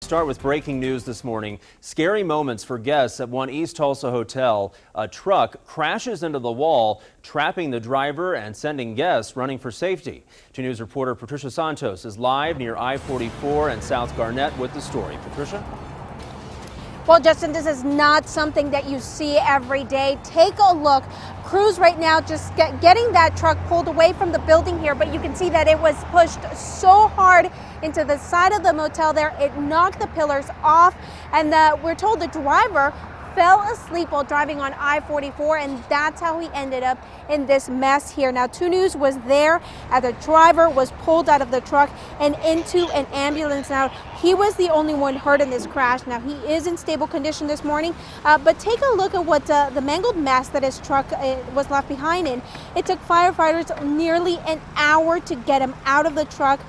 Start with breaking news this morning. Scary moments for guests at one East Tulsa hotel. A truck crashes into the wall, trapping the driver and sending guests running for safety. 2 News reporter Patricia Santos is live near I-44 and South Garnett with the story. Patricia? Well, Justin, this is not something that you see every day. Take a look. Crews right now just getting that truck pulled away from the building here, but you can see that it was pushed so hard into the side of the motel there, it knocked the pillars off, and we're told the driver fell asleep while driving on I-44, and that's how he ended up in this mess here. Now, 2 News was there, and the driver was pulled out of the truck and into an ambulance. Now, he was the only one hurt in this crash. Now, he is in stable condition this morning, but take a look at what the mangled mess that his truck was left behind in. It took firefighters nearly an hour to get him out of the truck.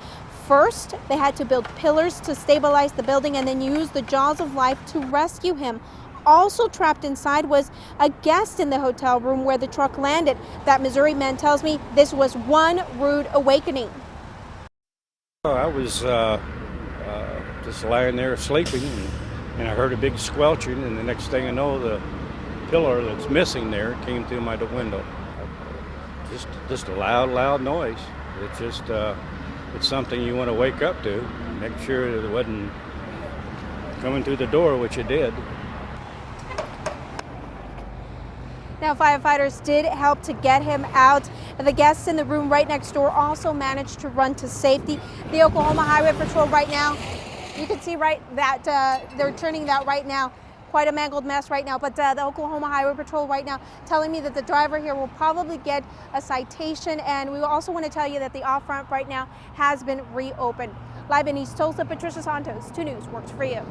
First, they had to build pillars to stabilize the building and then use the jaws of life to rescue him. Also trapped inside was a guest in the hotel room where the truck landed. That Missouri man tells me this was one rude awakening. I was just lying there sleeping, and I heard a big squelching, and the next thing I know, the pillar that's missing there came through my window. Just a loud noise. It's just it's something you want to wake up to, make sure that it wasn't coming through the door, which it did. Now, firefighters did help to get him out. The guests in the room right next door also managed to run to safety. The Oklahoma Highway Patrol right now, you can see that they're turning that right now. Quite a mangled mess right now, but the Oklahoma Highway Patrol right now telling me that the driver here will probably get a citation, and we also want to tell you that the off ramp right now has been reopened. Live in East Tulsa, Patricia Santos, 2 News works for you.